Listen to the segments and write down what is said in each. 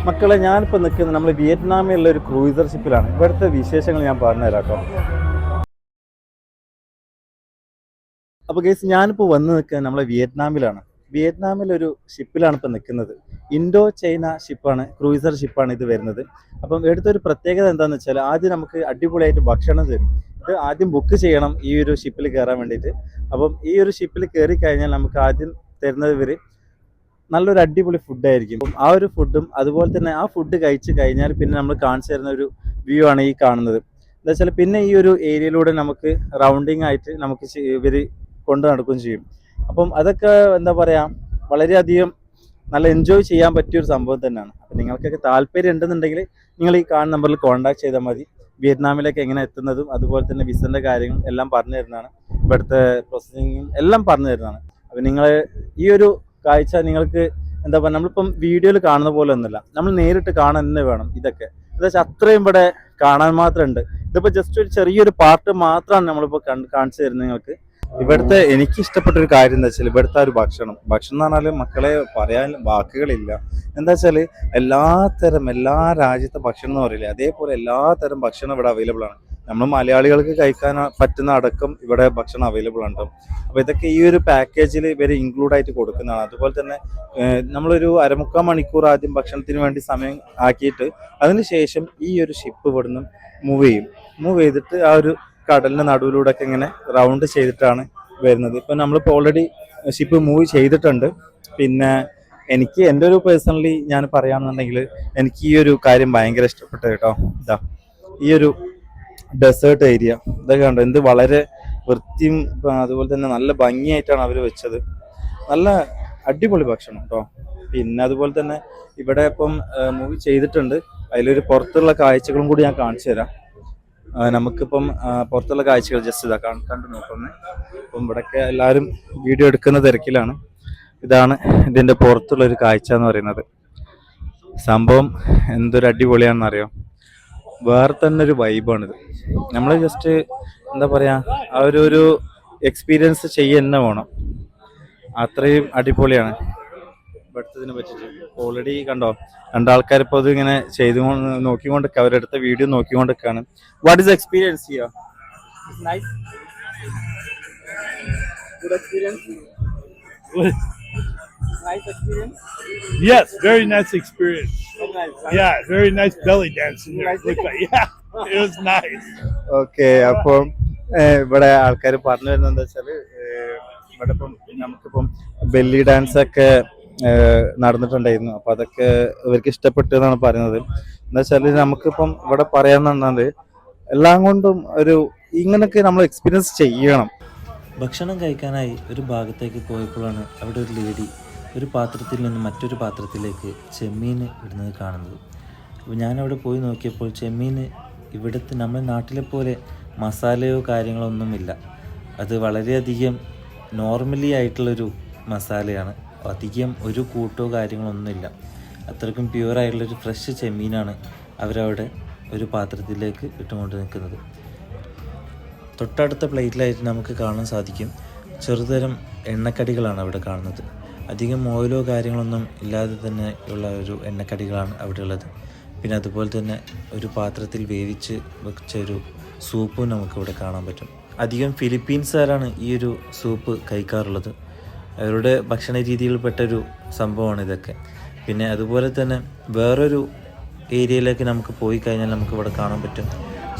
മക്കളെ, ഞാനിപ്പോൾ നിൽക്കുന്നത് നമ്മൾ വിയറ്റ്നാമിലുള്ള ഒരു ക്രൂയിസർ ഷിപ്പിലാണ്. ഇവിടുത്തെ വിശേഷങ്ങൾ ഞാൻ പറഞ്ഞുതരാം കേട്ടോ. അപ്പോൾ ഗൈസ്, ഞാനിപ്പോൾ വന്ന് നിൽക്കുന്നത് നമ്മളെ വിയറ്റ്നാമിലാണ്. വിയറ്റ്നാമിലൊരു ഷിപ്പിലാണ് ഇപ്പോൾ നിൽക്കുന്നത്. ഇൻഡോ ചൈന ഷിപ്പാണ്, ക്രൂയിസർ ഷിപ്പാണ് ഇത് വരുന്നത്. അപ്പം എടുത്തൊരു പ്രത്യേകത എന്താണെന്ന് വെച്ചാൽ, ആദ്യം നമുക്ക് അടിപൊളിയായിട്ട് ഭക്ഷണം തരും. ഇത് ആദ്യം ബുക്ക് ചെയ്യണം ഈ ഒരു ഷിപ്പിൽ കയറാൻ വേണ്ടിയിട്ട്. അപ്പം ഈ ഒരു ഷിപ്പിൽ കയറി കഴിഞ്ഞാൽ നമുക്ക് ആദ്യം തരുന്നത് ഇവർ നല്ലൊരു അടിപൊളി ഫുഡായിരിക്കും. അപ്പം ആ ഒരു ഫുഡും അതുപോലെ തന്നെ ആ ഫുഡ് കഴിച്ച് കഴിഞ്ഞാൽ പിന്നെ നമ്മൾ കാണിച്ചു തരുന്ന ഒരു വ്യൂ ആണ് ഈ കാണുന്നത്. എന്താ വെച്ചാൽ പിന്നെ ഈ ഒരു ഏരിയയിലൂടെ നമുക്ക് റൗണ്ടിങ് ആയിട്ട് നമുക്ക് ഇവർ കൊണ്ട് നടക്കുകയും ചെയ്യും. അപ്പം അതൊക്കെ എന്താ പറയുക, വളരെയധികം നല്ല എൻജോയ് ചെയ്യാൻ പറ്റിയൊരു സംഭവം തന്നെയാണ്. അപ്പം നിങ്ങൾക്കൊക്കെ താല്പര്യം ഉണ്ടെന്നുണ്ടെങ്കിൽ നിങ്ങൾ ഈ കാണുന്ന നമ്പറിൽ കോൺടാക്ട് ചെയ്താൽ മതി. വിയറ്റ്നാമിലേക്ക് എങ്ങനെ എത്തുന്നതും അതുപോലെ തന്നെ വിസൻ്റെ കാര്യങ്ങളും എല്ലാം പറഞ്ഞു തരുന്നതാണ്. ഇവിടുത്തെ പ്രോസസ്സിങ്ങും എല്ലാം പറഞ്ഞു തരുന്നതാണ്. അപ്പം നിങ്ങൾ ഈ ഒരു കാഴ്ച നിങ്ങൾക്ക് എന്താ പറയുക, നമ്മളിപ്പം വീഡിയോയിൽ കാണുന്ന പോലെ ഒന്നുമില്ല, നമ്മൾ നേരിട്ട് കാണാൻ തന്നെ വേണം. ഇതൊക്കെ എന്താ വെച്ചാൽ അത്രയും ഇവിടെ കാണാൻ മാത്രമുണ്ട്. ഇതിപ്പോൾ ജസ്റ്റ് ഒരു ചെറിയൊരു പാർട്ട് മാത്രമാണ് നമ്മളിപ്പോൾ കാണിച്ചു തരുന്നത് നിങ്ങൾക്ക്. ഇവിടുത്തെ എനിക്ക് ഇഷ്ടപ്പെട്ട ഒരു കാര്യം എന്താ വെച്ചാൽ ഇവിടുത്തെ ഒരു ഭക്ഷണം എന്ന് പറഞ്ഞാൽ മക്കളെ പറയാൻ വാക്കുകളില്ല. എന്താ വെച്ചാൽ എല്ലാ രാജ്യത്തെ ഭക്ഷണം എന്ന് പറയില്ലേ, അതേപോലെ എല്ലാ തരം ഭക്ഷണം ഇവിടെ അവൈലബിൾ ആണ്. നമ്മൾ മലയാളികൾക്ക് കഴിക്കാൻ പറ്റുന്ന അടക്കം ഇവിടെ ഭക്ഷണം അവൈലബിൾ ആണ്. അപ്പോൾ ഇതൊക്കെ ഈ ഒരു പാക്കേജിൽ ഇവർ ഇൻക്ലൂഡ് ആയിട്ട് കൊടുക്കുന്നതാണ്. അതുപോലെ തന്നെ നമ്മളൊരു അരമുക്കാൽ മണിക്കൂർ ആദ്യം ഭക്ഷണത്തിന് വേണ്ടി സമയം ആക്കിയിട്ട് അതിനുശേഷം ഈ ഒരു ഷിപ്പ് ഇവിടുന്ന് മൂവ് ചെയ്തിട്ട് ആ ഒരു കടലിൻ്റെ നടുവിലൂടെ ഒക്കെ ഇങ്ങനെ റൗണ്ട് ചെയ്തിട്ടാണ് വരുന്നത്. ഇപ്പം നമ്മളിപ്പോൾ ഓൾറെഡി ഷിപ്പ് മൂവ് ചെയ്തിട്ടുണ്ട്. പിന്നെ എനിക്ക് എൻ്റെ ഒരു പേഴ്സണലി ഞാൻ പറയുകയാണെന്നുണ്ടെങ്കിൽ എനിക്ക് ഈ ഒരു കാര്യം ഭയങ്കര ഇഷ്ടപ്പെട്ടു കേട്ടോ. ഈ ഒരു ഡെസേർട്ട് ഏരിയ ഇതൊക്കെ കണ്ടോ, എന്ത് വളരെ വൃത്തിയും അതുപോലെ തന്നെ നല്ല ഭംഗിയായിട്ടാണ് അവർ വെച്ചത്. നല്ല അടിപൊളി ഭക്ഷണം കേട്ടോ. പിന്നെ അതുപോലെ തന്നെ ഇവിടെ ഇപ്പം മൂവി ചെയ്തിട്ടുണ്ട്. അതിലൊരു പുറത്തുള്ള കാഴ്ചകളും കൂടി ഞാൻ കാണിച്ചു തരാം. നമുക്കിപ്പം പുറത്തുള്ള കാഴ്ചകൾ ജസ്റ്റ് ഇതാ കണ്ടു നോക്കുന്നത്. ഇപ്പം ഇവിടെയൊക്കെ എല്ലാവരും വീഡിയോ എടുക്കുന്ന തിരക്കിലാണ്. ഇതാണ് ഇതിൻ്റെ പുറത്തുള്ളൊരു കാഴ്ച എന്ന് പറയുന്നത്. സംഭവം എന്തൊരു അടിപൊളിയാണെന്നറിയോ, വേറെ തന്നെ ഒരു വൈബാണിത്. നമ്മൾ ജസ്റ്റ് എന്താ പറയുക, ആ ഒരു എക്സ്പീരിയൻസ് ചെയ്യുക വേണം. അത്രയും അടിപൊളിയാണ് ഇവിടുത്തതിനെ പറ്റിയിട്ട്. ഓൾറെഡി കണ്ടോ, രണ്ടാൾക്കാർ ഇപ്പോൾ ഇത് ഇങ്ങനെ നോക്കിക്കൊണ്ടിരിക്കുക, അവരെടുത്ത വീഡിയോ നോക്കിക്കൊണ്ടിരിക്കുകയാണ്. What is experience here? It's nice. Good experience. Nice experience? Yes, very nice experience. Very nice. Yeah, very nice belly dancing there. Yeah, it was nice. Okay, അപ്പം ഇവിടെ ആൾക്കാർ പറഞ്ഞു വരുന്നത് എന്താ വെച്ചാൽ, ഇവിടെ ഇപ്പം നമുക്കിപ്പം ബെല്ലി ഡാൻസ് ഒക്കെ നടന്നിട്ടുണ്ടായിരുന്നു. അപ്പം അതൊക്കെ ഇവർക്ക് ഇഷ്ടപ്പെട്ടു എന്നാണ് പറയുന്നത്. എന്താ വെച്ചാൽ നമുക്കിപ്പം ഇവിടെ പറയാമെന്നുള്ളത് എല്ലാം കൊണ്ടും ഇങ്ങനൊക്കെ നമ്മൾ എക്സ്പീരിയൻസ് ചെയ്യണം. ഭക്ഷണം കഴിക്കാനായി ഒരു ഭാഗത്തേക്ക് പോയപ്പോഴാണ് അവിടെ ഒരു ലേഡി ഒരു പാത്രത്തിൽ നിന്ന് മറ്റൊരു പാത്രത്തിലേക്ക് ചെമ്മീൻ ഇടുന്നത് കാണുന്നത്. അപ്പോൾ ഞാനവിടെ പോയി നോക്കിയപ്പോൾ ചെമ്മീൻ ഇവിടുത്തെ നമ്മുടെ നാട്ടിലെ പോലെ മസാലയോ കാര്യങ്ങളോ ഒന്നുമില്ല. അത് വളരെയധികം നോർമലി ആയിട്ടുള്ളൊരു മസാലയാണ്. അധികം ഒരു കൂട്ടോ കാര്യങ്ങളോ ഒന്നുമില്ല. അത്രയ്ക്കും പ്യുവറായിട്ടുള്ളൊരു ഫ്രഷ് ചെമ്മീനാണ് അവരവിടെ ഒരു പാത്രത്തിലേക്ക് ഇട്ടുകൊണ്ട് നിൽക്കുന്നത്. തൊട്ടടുത്ത പ്ലേറ്റിലായിട്ട് നമുക്ക് കാണാൻ സാധിക്കും ചെറുതരം എണ്ണക്കടികളാണ് അവിടെ കാണുന്നത്. അധികം ഓയിലോ കാര്യങ്ങളൊന്നും ഇല്ലാതെ തന്നെ ഉള്ള ഒരു എണ്ണക്കടികളാണ് അവിടെ ഉള്ളത്. പിന്നെ അതുപോലെ തന്നെ ഒരു പാത്രത്തിൽ വേവിച്ച് വെച്ച ഒരു സൂപ്പും നമുക്കിവിടെ കാണാൻ പറ്റും. അധികം ഫിലിപ്പീൻസുകാരാണ് ഈ ഒരു സൂപ്പ് കഴിക്കാറുള്ളത്. അവരുടെ ഭക്ഷണ രീതിയിൽപ്പെട്ടൊരു സംഭവമാണ് ഇതൊക്കെ. പിന്നെ അതുപോലെ തന്നെ വേറൊരു ഏരിയയിലേക്ക് നമുക്ക് പോയി കഴിഞ്ഞാൽ നമുക്കിവിടെ കാണാൻ പറ്റും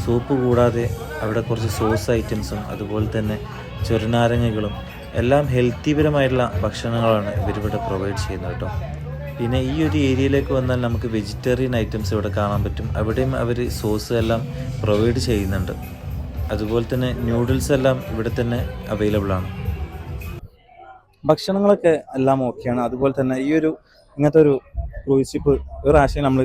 സൂപ്പ് കൂടാതെ അവിടെ കുറച്ച് സോസ് ഐറ്റംസും അതുപോലെ തന്നെ ചെറുനാരങ്ങകളും എല്ലാം ഹെൽത്തിപരമായിട്ടുള്ള ഭക്ഷണങ്ങളാണ് ഇവരിവിടെ പ്രൊവൈഡ് ചെയ്യുന്നത് കേട്ടോ. പിന്നെ ഈ ഒരു ഏരിയയിലേക്ക് വന്നാൽ നമുക്ക് വെജിറ്റേറിയൻ ഐറ്റംസ് ഇവിടെ കാണാൻ പറ്റും. അവിടെയും അവർ സോസ് എല്ലാം പ്രൊവൈഡ് ചെയ്യുന്നുണ്ട്. അതുപോലെ തന്നെ ന്യൂഡിൽസ് എല്ലാം ഇവിടെ തന്നെ അവൈലബിൾ ആണ്. ഭക്ഷണങ്ങളൊക്കെ എല്ലാം ഓക്കെയാണ്. അതുപോലെ തന്നെ ഇങ്ങനത്തെ ഒരു ക്രൂയിസ് ഷിപ്പ് ഒരു പ്രാവശ്യം നമ്മൾ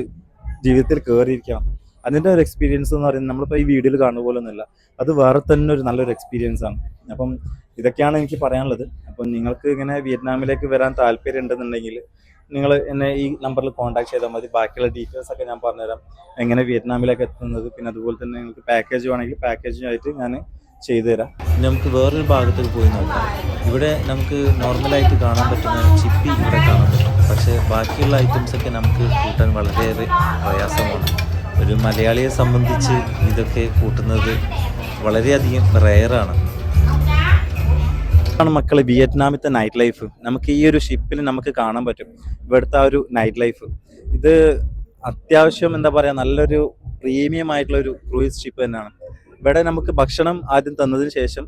ജീവിതത്തിൽ കയറിയിരിക്കണം. അതിൻ്റെ ഒരു എക്സ്പീരിയൻസ് എന്ന് പറയുന്നത് നമ്മളിപ്പോൾ ഈ വീഡിയോയിൽ കാണുന്ന പോലെ ഒന്നുമില്ല, അത് വേറെ തന്നെ ഒരു നല്ലൊരു എക്സ്പീരിയൻസ് ആണ്. അപ്പം ഇതൊക്കെയാണ് എനിക്ക് പറയാനുള്ളത്. അപ്പം നിങ്ങൾക്ക് ഇങ്ങനെ വിയറ്റ്നാമിലേക്ക് വരാൻ താല്പര്യം ഉണ്ടെന്നുണ്ടെങ്കിൽ നിങ്ങൾ എന്നെ ഈ നമ്പറിൽ കോൺടാക്ട് ചെയ്താൽ മതി. ബാക്കിയുള്ള ഡീറ്റെയിൽസ് ഒക്കെ ഞാൻ പറഞ്ഞുതരാം, എങ്ങനെ വിയറ്റ്നാമിലേക്ക് എത്തുന്നത്. പിന്നെ അതുപോലെ തന്നെ നിങ്ങൾക്ക് പാക്കേജ് വേണമെങ്കിൽ പാക്കേജുമായിട്ട് ഞാൻ ചെയ്തു തരാം. നമുക്ക് വേറൊരു ഭാഗത്തേക്ക് പോയി നോക്കാം. ഇവിടെ നമുക്ക് നോർമലായിട്ട് കാണാൻ പറ്റുന്ന ചിപ്പി ഇവിടെ കാണാൻ പറ്റും. പക്ഷേ ബാക്കിയുള്ള ഐറ്റംസൊക്കെ നമുക്ക് കൂട്ടാൻ വളരെയേറെ പ്രയാസമാണ്. ഒരു മലയാളിയെ സംബന്ധിച്ച് ഇതൊക്കെ കൂട്ടുന്നത് വളരെയധികം റെയറാണ്. ആണ് മക്കളെ വിയറ്റ്നാമിലത്തെ നൈറ്റ് ലൈഫ്. നമുക്ക് ഈ ഒരു ഷിപ്പിൽ നമുക്ക് കാണാൻ പറ്റും ഇവിടുത്തെ ആ ഒരു നൈറ്റ് ലൈഫ്. ഇത് അത്യാവശ്യം എന്താ പറയുക, നല്ലൊരു പ്രീമിയം ആയിട്ടുള്ള ഒരു ക്രൂയിസ് ഷിപ്പ് തന്നെയാണ്. ഇവിടെ നമുക്ക് ഭക്ഷണം ആദ്യം തന്നതിന് ശേഷം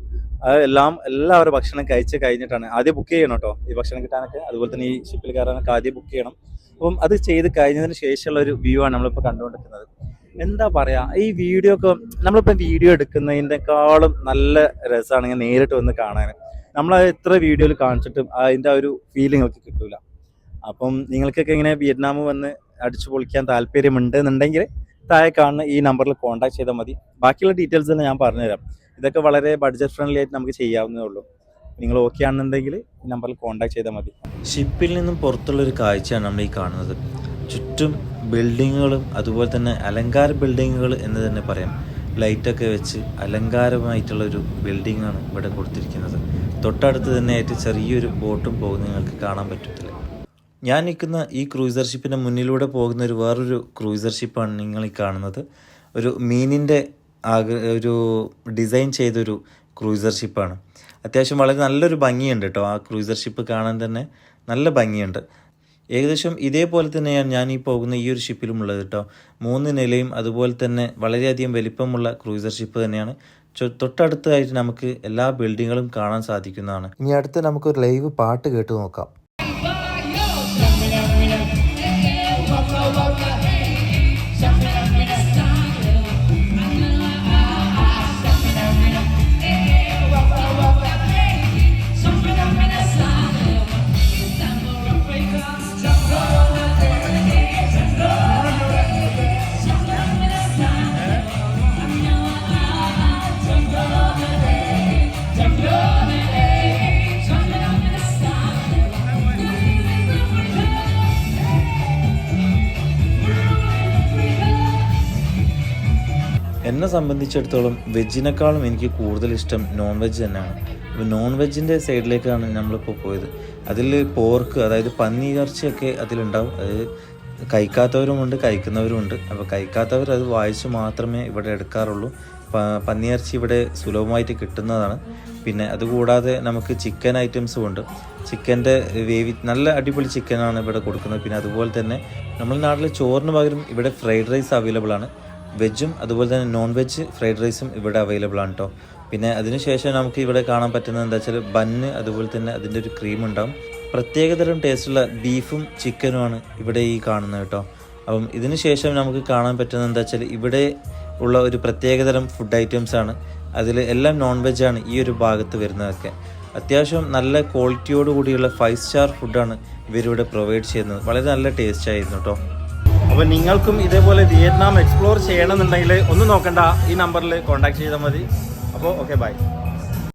എല്ലാവരും ഭക്ഷണം കഴിച്ച് കഴിഞ്ഞിട്ടാണ് ആദ്യം ബുക്ക് ചെയ്യണം കേട്ടോ ഈ ഭക്ഷണം കിട്ടാനൊക്കെ. അതുപോലെ തന്നെ ഈ ഷിപ്പിൽ കയറാനൊക്കെ ആദ്യം ബുക്ക് ചെയ്യണം. അപ്പം അത് ചെയ്ത് കഴിഞ്ഞതിന് ശേഷമുള്ള ഒരു വ്യൂ ആണ് നമ്മളിപ്പോൾ കണ്ടുകൊണ്ടിരിക്കുന്നത്. എന്താ പറയാ, ഈ വീഡിയോ ഒക്കെ നമ്മളിപ്പോൾ വീഡിയോ എടുക്കുന്നതിൻ്റെക്കാളും നല്ല രസമാണ് ഇങ്ങനെ നേരിട്ട് വന്ന് കാണാൻ. നമ്മൾ എത്ര വീഡിയോയിൽ കാണിച്ചിട്ടും അതിൻ്റെ ആ ഒരു ഫീൽ നിങ്ങൾക്ക് കിട്ടൂല. അപ്പം നിങ്ങൾക്കൊക്കെ ഇങ്ങനെ വിയറ്റ്നാം വന്ന് അടിച്ചു പൊളിക്കാൻ താല്പര്യമുണ്ടെന്നുണ്ടെങ്കിൽ താഴെ കാണുന്ന ഈ നമ്പറിൽ കോൺടാക്ട് ചെയ്താൽ മതി. ബാക്കിയുള്ള ഡീറ്റെയിൽസ് തന്നെ ഞാൻ പറഞ്ഞുതരാം. ഇതൊക്കെ വളരെ ബഡ്ജറ്റ് ഫ്രണ്ട്ലി ആയിട്ട് നമുക്ക് ചെയ്യാവുന്നതേ ഉള്ളൂ. നിങ്ങൾ ഓക്കെ ആണെന്നുണ്ടെങ്കിൽ ഈ നമ്പറിൽ കോൺടാക്ട് ചെയ്താൽ മതി. ഷിപ്പിൽ നിന്നും പുറത്തുള്ളൊരു കാഴ്ചയാണ് നമ്മൾ ഈ കാണുന്നത്. ചുറ്റും ബിൽഡിങ്ങുകളും അതുപോലെ തന്നെ അലങ്കാര ബിൽഡിങ്ങുകൾ എന്ന് തന്നെ പറയാം. ലൈറ്റൊക്കെ വെച്ച് അലങ്കാരമായിട്ടുള്ളൊരു ബിൽഡിങ്ങാണ് ഇവിടെ കൊടുത്തിരിക്കുന്നത്. തൊട്ടടുത്ത് തന്നെയായിട്ട് ചെറിയൊരു ബോട്ടും പോകുന്നത് നിങ്ങൾക്ക് കാണാൻ പറ്റത്തില്ല. ഞാൻ നിൽക്കുന്ന ഈ ക്രൂയിസർ ഷിപ്പിൻ്റെ മുന്നിലൂടെ പോകുന്ന വേറൊരു ക്രൂയിസർ ഷിപ്പാണ് നിങ്ങൾ ഈ കാണുന്നത്. ഒരു മീനിൻ്റെ ഒരു ഡിസൈൻ ചെയ്തൊരു ക്രൂയിസർ ഷിപ്പാണ്. അത്യാവശ്യം വളരെ നല്ലൊരു ഭംഗിയുണ്ട് കേട്ടോ. ആ ക്രൂയിസർ ഷിപ്പ് കാണാൻ തന്നെ നല്ല ഭംഗിയുണ്ട്. ഏകദേശം ഇതേപോലെ തന്നെയാണ് ഞാൻ ഈ പോകുന്ന ഈ ഒരു ഷിപ്പിലും ഉള്ളത് കേട്ടോ. 3 നിലയും അതുപോലെ തന്നെ വളരെയധികം വലിപ്പമുള്ള ക്രൂയിസർ ഷിപ്പ് തന്നെയാണ്. തൊട്ടടുത്തായിട്ട് നമുക്ക് എല്ലാ ബിൽഡിങ്ങുകളും കാണാൻ സാധിക്കുന്നതാണ്. ഇനി അടുത്ത് നമുക്കൊരു ലൈവ് പാട്ട് കേട്ട് നോക്കാം. എന്നെ സംബന്ധിച്ചിടത്തോളം വെജിനേക്കാളും എനിക്ക് കൂടുതൽ ഇഷ്ടം നോൺ വെജ് തന്നെയാണ്. അപ്പോൾ നോൺ വെജിൻ്റെ സൈഡിലേക്കാണ് നമ്മളിപ്പോൾ പോയത്. അതിൽ പോർക്ക്, അതായത് പന്നി ഇറച്ചിയൊക്കെ അതിലുണ്ടാവും. അത് കഴിക്കാത്തവരുമുണ്ട്, കഴിക്കുന്നവരുമുണ്ട്. അപ്പോൾ കഴിക്കാത്തവർ അത് വായിച്ച് മാത്രമേ ഇവിടെ എടുക്കാറുള്ളൂ. പന്നിയിറച്ചി ഇവിടെ സുലഭമായിട്ട് കിട്ടുന്നതാണ്. പിന്നെ അതുകൂടാതെ നമുക്ക് ചിക്കൻ ഐറ്റംസും ഉണ്ട്. ചിക്കൻ്റെ നല്ല അടിപൊളി ചിക്കനാണ് ഇവിടെ കൊടുക്കുന്നത്. പിന്നെ അതുപോലെ തന്നെ നമ്മുടെ നാട്ടിൽ ചോറിന് പകരം ഇവിടെ ഫ്രൈഡ് റൈസ് അവൈലബിൾ ആണ്. വെജും അതുപോലെ തന്നെ നോൺ വെജ് ഫ്രൈഡ് റൈസും ഇവിടെ അവൈലബിൾ ആണ് കേട്ടോ. പിന്നെ അതിനുശേഷം നമുക്ക് ഇവിടെ കാണാൻ പറ്റുന്നത് എന്താ വെച്ചാൽ ബന്ന്, അതുപോലെ തന്നെ അതിൻ്റെ ഒരു ക്രീം ഉണ്ടാവും. പ്രത്യേകതരം ടേസ്റ്റുള്ള ബീഫും ചിക്കനുമാണ് ഇവിടെ ഈ കാണുന്നത് കേട്ടോ. അപ്പം ഇതിന് ശേഷം നമുക്ക് കാണാൻ പറ്റുന്നത് എന്താ വെച്ചാൽ ഇവിടെ ഉള്ള ഒരു പ്രത്യേകതരം ഫുഡ് ഐറ്റംസാണ്. അതിൽ എല്ലാം നോൺ വെജാണ് ഈ ഒരു ഭാഗത്ത് വരുന്നതൊക്കെ. അത്യാവശ്യം നല്ല ക്വാളിറ്റിയോട് കൂടിയുള്ള 5 സ്റ്റാർ ഫുഡാണ് ഇവരിവിടെ പ്രൊവൈഡ് ചെയ്യുന്നത്. വളരെ നല്ല ടേസ്റ്റ് ആയിരുന്നു കേട്ടോ. അപ്പോൾ നിങ്ങൾക്കും ഇതേപോലെ വിയറ്റ്നാം എക്സ്പ്ലോർ ചെയ്യണമെന്നുണ്ടെങ്കിൽ ഒന്നും നോക്കണ്ട, ഈ നമ്പറിൽ കോൺടാക്ട് ചെയ്താൽ മതി. അപ്പോൾ ഓക്കെ, ബൈ.